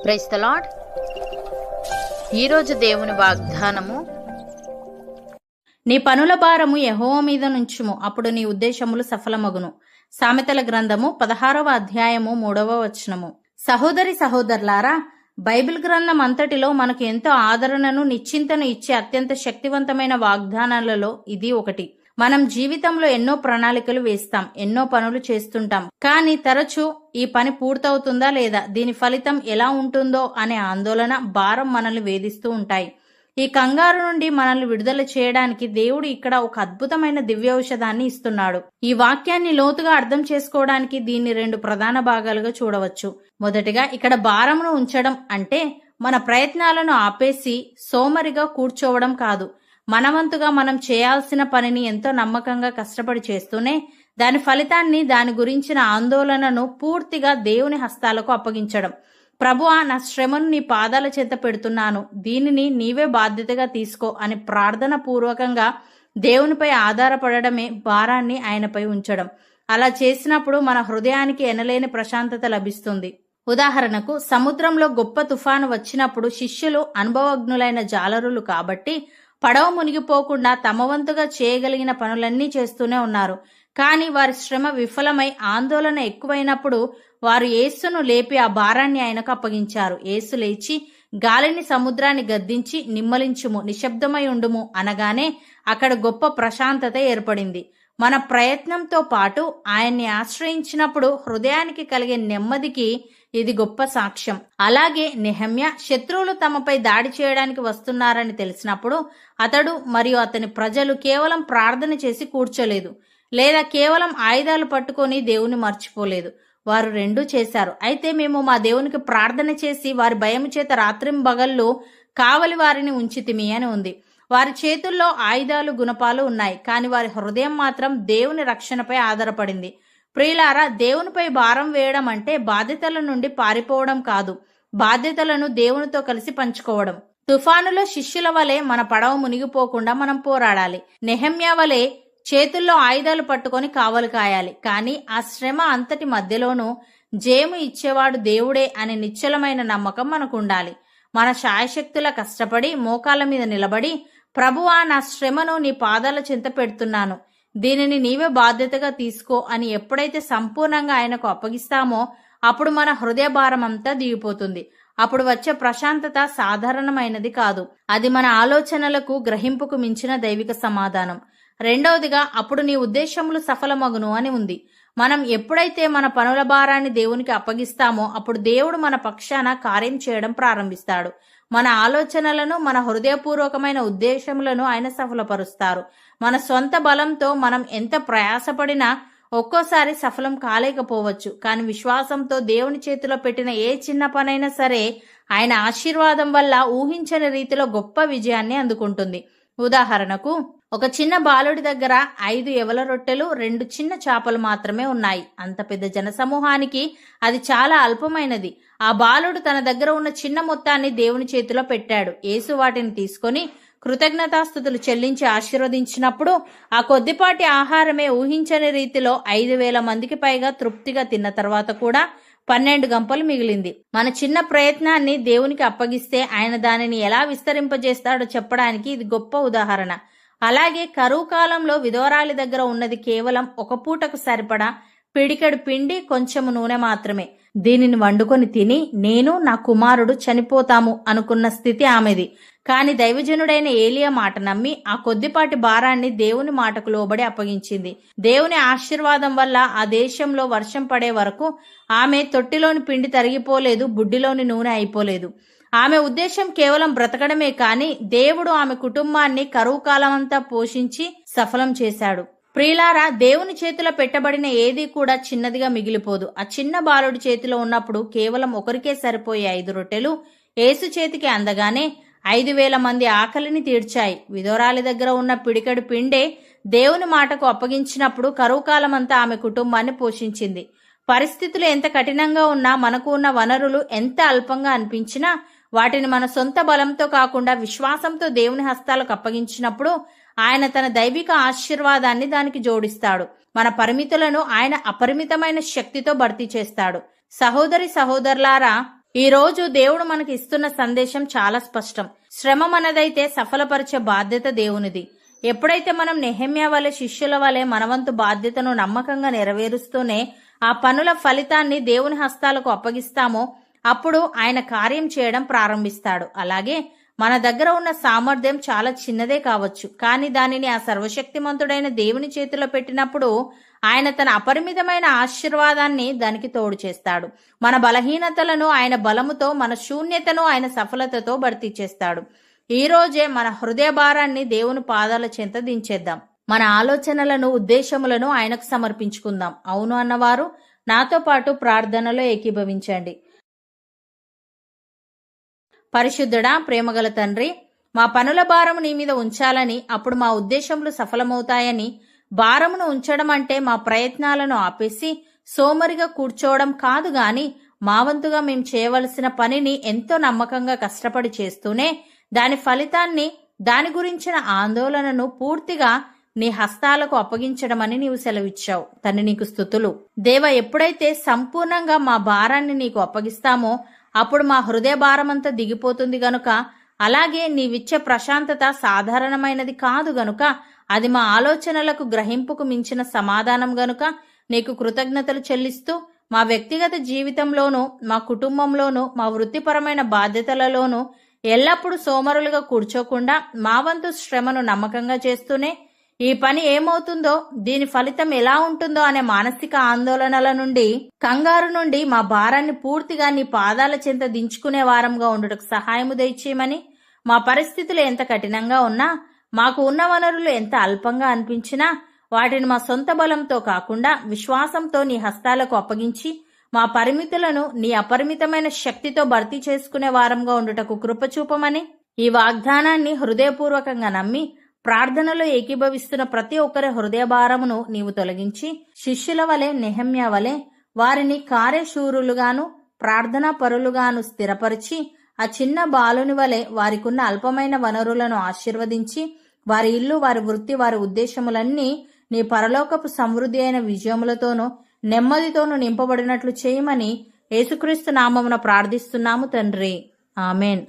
Praise the lord. ఈరోజు దేవుని వాగ్దానము, నీ పనుల భారము యెహోవా మీద నుంచుము, అప్పుడు నీ ఉద్దేశములు సఫలమగును. సామెతల గ్రంథము 16వ అధ్యాయము 3వ వచనము. సహోదరి సహోదరులారా, బైబిల్ గ్రంథం అంతటిలో మనకు ఎంతో ఆదరణను, నిశ్చింతను ఇచ్చే అత్యంత శక్తివంతమైన వాగ్దానాలలో ఇది ఒకటి. మనం జీవితంలో ఎన్నో ప్రణాళికలు వేస్తాం, ఎన్నో పనులు చేస్తుంటాం. కానీ తరచూ ఈ పని పూర్తవుతుందా లేదా, దీని ఫలితం ఎలా ఉంటుందో అనే ఆందోళన, భారం మనల్ని వేధిస్తూ ఉంటాయి. ఈ కంగారు నుండి మనల్ని విడుదల చేయడానికి దేవుడు ఇక్కడ ఒక అద్భుతమైన దివ్యౌషధాన్ని ఇస్తున్నాడు. ఈ వాక్యాన్ని లోతుగా అర్థం చేసుకోవడానికి దీన్ని 2 ప్రధాన భాగాలుగా చూడవచ్చు. మొదటిగా, ఇక్కడ భారమును ఉంచడం అంటే మన ప్రయత్నాలను ఆపేసి సోమరిగా కూర్చోవడం కాదు. మనవంతుగా మనం చేయాల్సిన పనిని ఎంతో నమ్మకంగా కష్టపడి చేస్తూనే దాని ఫలితాన్ని, దాని గురించిన ఆందోళనను పూర్తిగా దేవుని హస్తాలకు అప్పగించడం. ప్రభువా, నా శ్రమను నీ పాదాల చేత పెడుతున్నాను, దీనిని నీవే బాధ్యతగా తీసుకో అని ప్రార్థన పూర్వకంగా దేవునిపై ఆధారపడడమే భారాన్ని ఆయనపై ఉంచడం. అలా చేసినప్పుడు మన హృదయానికి ఎనలేని ప్రశాంతత లభిస్తుంది. ఉదాహరణకు, సముద్రంలో గొప్ప తుఫాను వచ్చినప్పుడు శిష్యులు అనుభవజ్ఞులైన జాలరులు కాబట్టి పడవ మునిగిపోకుండా తమ వంతుగా చేయగలిగిన పనులన్నీ చేస్తూనే ఉన్నారు. కానీ వారి శ్రమ విఫలమై ఆందోళన ఎక్కువైనప్పుడు వారు యేసును లేపి ఆ భారాన్ని ఆయనకు అప్పగించారు. యేసు లేచి గాలిని, సముద్రాన్ని గద్దించి నిమ్మలించుము, నిశ్శబ్దమై ఉండుము అనగానే అక్కడ గొప్ప ప్రశాంతత ఏర్పడింది. మన ప్రయత్నంతో పాటు ఆయన్ని ఆశ్రయించినప్పుడు హృదయానికి కలిగే నెమ్మదికి ఇది గొప్ప సాక్ష్యం. అలాగే నెహెమ్యా శత్రువులు తమపై దాడి చేయడానికి వస్తున్నారని తెలిసినప్పుడు అతడు మరియు అతని ప్రజలు కేవలం ప్రార్థన చేసి కూర్చోలేదు, లేదా కేవలం ఆయుధాలు పట్టుకొని దేవుని మర్చిపోలేదు. వారు రెండూ చేశారు. అయితే మేము మా దేవునికి ప్రార్థన చేసి వారి భయము చేత రాత్రింబగళ్ళు కావలి వారిని ఉంచితిమి అని ఉంది. వారి చేతుల్లో ఆయుధాలు, గుణపాలు ఉన్నాయి, కానీ వారి హృదయం మాత్రం దేవుని రక్షణపై ఆధారపడింది. ప్రియులారా, దేవునిపై భారం వేయడం అంటే బాధ్యతల నుండి పారిపోవడం కాదు, బాధ్యతలను దేవునితో కలిసి పంచుకోవడం. తుఫానులో శిష్యుల వలె మన పడవ మునిగిపోకుండా మనం పోరాడాలి. నెహెమ్యా వలె చేతుల్లో ఆయుధాలు పట్టుకొని కావలి కాయాలి. కానీ ఆ శ్రమ అంతటి మధ్యలోనూ జయము ఇచ్చేవాడు దేవుడే అనే నిశ్చలమైన నమ్మకం మనకు ఉండాలి. మన శాయశక్తుల కష్టపడి మోకాళ్ళ మీద నిలబడి, ప్రభువా, నా శ్రమను నీ పాదాల చెంత పెడుతున్నాను, దీనిని నీవే బాధ్యతగా తీసుకో అని ఎప్పుడైతే సంపూర్ణంగా ఆయనకు అప్పగిస్తామో అప్పుడు మన హృదయ భారం అంతా దిగిపోతుంది. అప్పుడు వచ్చే ప్రశాంతత సాధారణమైనది కాదు, అది మన ఆలోచనలకు, గ్రహింపుకు మించిన దైవిక సమాధానం. రెండవదిగా, అప్పుడు నీ ఉద్దేశములు సఫలమగును అని ఉంది. మనం ఎప్పుడైతే మన పనుల భారాన్ని దేవునికి అప్పగిస్తామో అప్పుడు దేవుడు మన పక్షాన కార్యం చేయడం ప్రారంభిస్తాడు. మన ఆలోచనలను, మన హృదయపూర్వకమైన ఉద్దేశములను ఆయన సఫలపరుస్తారు. మన సొంత బలంతో మనం ఎంత ప్రయాసపడినా ఒక్కోసారి సఫలం కాలేకపోవచ్చు. కానీ విశ్వాసంతో దేవుని చేతిలో పెట్టిన ఏ చిన్న పనైనా సరే ఆయన ఆశీర్వాదం వల్ల ఊహించని రీతిలో గొప్ప విజయాన్ని అందుకుంటుంది. ఉదాహరణకు, ఒక చిన్న బాలుడి దగ్గర 5 యవల రొట్టెలు, 2 చిన్న చేపలు మాత్రమే ఉన్నాయి. అంత పెద్ద జనసమూహానికి అది చాలా అల్పమైనది. ఆ బాలుడు తన దగ్గర ఉన్న చిన్న మొత్తాన్ని దేవుని చేతిలో పెట్టాడు. యేసు వాటిని తీసుకొని కృతజ్ఞతాస్తుతులు చెల్లించి ఆశీర్వదించినప్పుడు ఆ కొద్దిపాటి ఆహారమే ఊహించని రీతిలో 5,000 మందికి పైగా తృప్తిగా తిన్న తర్వాత కూడా 12 గంపలు మిగిలింది. మన చిన్న ప్రయత్నాన్ని దేవునికి అప్పగిస్తే ఆయన దానిని ఎలా విస్తరింపజేస్తాడో చెప్పడానికి ఇది గొప్ప ఉదాహరణ. అలాగే కరువు కాలంలో విధవరాలి దగ్గర ఉన్నది కేవలం ఒక పూటకు సరిపడా పిడికెడు పిండి, కొంచెము నూనె మాత్రమే. దీనిని వండుకొని తిని నేను, నా కుమారుడు చనిపోతాము అనుకున్న స్థితి ఆమెది. కాని దైవజనుడైన ఏలియా మాట నమ్మి ఆ కొద్దిపాటి భారాన్ని దేవుని మాటకు లోబడి అప్పగించింది. దేవుని ఆశీర్వాదం వల్ల ఆ దేశంలో వర్షం పడే వరకు ఆమె తొట్టిలోని పిండి తరిగిపోలేదు, బుడ్డిలోని నూనె అయిపోలేదు. ఆమె ఉద్దేశం కేవలం బ్రతకడమే, కానీ దేవుడు ఆమె కుటుంబాన్ని కరువు కాలమంతా పోషించి సఫలం చేశాడు. ప్రియులారా, దేవుని చేతిలో పెట్టబడిన ఏది కూడా చిన్నదిగా మిగిలిపోదు. ఆ చిన్న బాలుడి చేతిలో ఉన్నప్పుడు కేవలం ఒకరికే సరిపోయే 5 రొట్టెలు యేసు చేతికి అందగానే 5,000 మంది ఆకలిని తీర్చాయి. విధవరాలి దగ్గర ఉన్న పిడికెడు పిండే దేవుని మాటకు అప్పగించినప్పుడు కరువు కాలమంతా ఆమె కుటుంబాన్ని పోషించింది. పరిస్థితులు ఎంత కఠినంగా ఉన్నా, మనకు ఉన్న వనరులు ఎంత అల్పంగా అనిపించినా వాటిని మన సొంత బలంతో కాకుండా విశ్వాసంతో దేవుని హస్తాలకు అప్పగించినప్పుడు ఆయన తన దైవిక ఆశీర్వాదాన్ని దానికి జోడిస్తాడు. మన పరిమితులను ఆయన అపరిమితమైన శక్తితో భర్తీ చేస్తాడు. సహోదరి సహోదరులారా, ఈ రోజు దేవుడు మనకి ఇస్తున్న సందేశం చాలా స్పష్టం. శ్రమ మనదైతే సఫలపరిచే బాధ్యత దేవునిది. ఎప్పుడైతే మనం నెహెమ్యా వలె శిష్యుల వలె మనవంతు బాధ్యతను నమ్మకంగా నెరవేరుస్తూనే ఆ పనుల ఫలితాన్ని దేవుని హస్తాలకు అప్పగిస్తామో అప్పుడు ఆయన కార్యం చేయడం ప్రారంభిస్తాడు. అలాగే మన దగ్గర ఉన్న సామర్థ్యం చాలా చిన్నదే కావచ్చు, కానీ దానిని ఆ సర్వశక్తిమంతుడైన దేవుని చేతిలో పెట్టినప్పుడు ఆయన తన అపరిమితమైన ఆశీర్వాదాన్ని దానికి తోడు చేస్తాడు. మన బలహీనతలను ఆయన బలముతో, మన శూన్యతను ఆయన సఫలతతో భర్తీ చేస్తాడు. ఈ రోజే మన హృదయ భారాన్ని దేవుని పాదాల చెంత దించేద్దాం. మన ఆలోచనలను, ఉద్దేశములను ఆయనకు సమర్పించుకుందాం. అవును అన్నవారు నాతో పాటు ప్రార్థనలో ఏకీభవించండి. పరిశుద్ధుడా, ప్రేమగల తండ్రి, మా పనుల భారము నీ మీద ఉంచాలని, అప్పుడు మా ఉద్దేశములు సఫలమవుతాయని, భారమును ఉంచడం అంటే మా ప్రయత్నాలను ఆపేసి సోమరిగా కూర్చోవడం కాదు గాని మా వంతుగా మేము చేయవలసిన పనిని ఎంతో నమ్మకంగా కష్టపడి చేస్తూనే దాని ఫలితాన్ని, దాని గురించిన ఆందోళనను పూర్తిగా నీ హస్తాలకు అప్పగించడమని నీవు సెలవిచ్చావు. తండ్రి, నీకు స్తుతులు. దేవ, ఎప్పుడైతే సంపూర్ణంగా మా భారాన్ని నీకు అప్పగిస్తామో అప్పుడు మా హృదయ భారమంతా దిగిపోతుంది గనుక, అలాగే నీవిచ్చే ప్రశాంతత సాధారణమైనది కాదు గనుక, అది మా ఆలోచనలకు గ్రహింపుకు మించిన సమాధానం గనుక నీకు కృతజ్ఞతలు చెల్లిస్తూ మా వ్యక్తిగత జీవితంలోనూ, మా కుటుంబంలోనూ, మా వృత్తిపరమైన బాధ్యతలలోనూ ఎల్లప్పుడూ సోమరులుగా కూర్చోకుండా మా వంతు శ్రమను నమ్మకంగా చేస్తూనే ఈ పని ఏమవుతుందో, దీని ఫలితం ఎలా ఉంటుందో అనే మానసిక ఆందోళనల నుండి, కంగారు నుండి మా భారాన్ని పూర్తిగా నీ పాదాల చెంత దించుకునే వారంగా ఉండుటకు సహాయము దయచేయమని, మా పరిస్థితులు ఎంత కఠినంగా ఉన్నా, మాకు ఉన్న వనరులు ఎంత అల్పంగా అనిపించినా వాటిని మా సొంత బలంతో కాకుండా విశ్వాసంతో నీ హస్తాలకు అప్పగించి మా పరిమితులను నీ అపరిమితమైన శక్తితో భర్తీ చేసుకునే వారంగా ఉండుటకు కృపచూపమని, ఈ వాగ్దానాన్ని హృదయపూర్వకంగా నమ్మి ప్రార్థనలో ఏకీభవిస్తున్న ప్రతి ఒక్కరి హృదయ భారమును నీవు తొలగించి, శిష్యుల వలె, నెహెమ్యా వలె వారిని కార్యశూరులుగాను ప్రార్థనా పరులుగాను స్థిరపరిచి, ఆ చిన్న బాలుని వలె వారికున్న అల్పమైన వనరులను ఆశీర్వదించి, వారి ఇల్లు, వారి వృత్తి, వారి ఉద్దేశములన్నీ నీ పరలోకపు సమృద్ధి అయిన విజయములతోనూ నెమ్మదితోనూ నింపబడినట్లు చేయమని యేసుక్రీస్తు నామమున ప్రార్థిస్తున్నాము తండ్రి. ఆమెన్.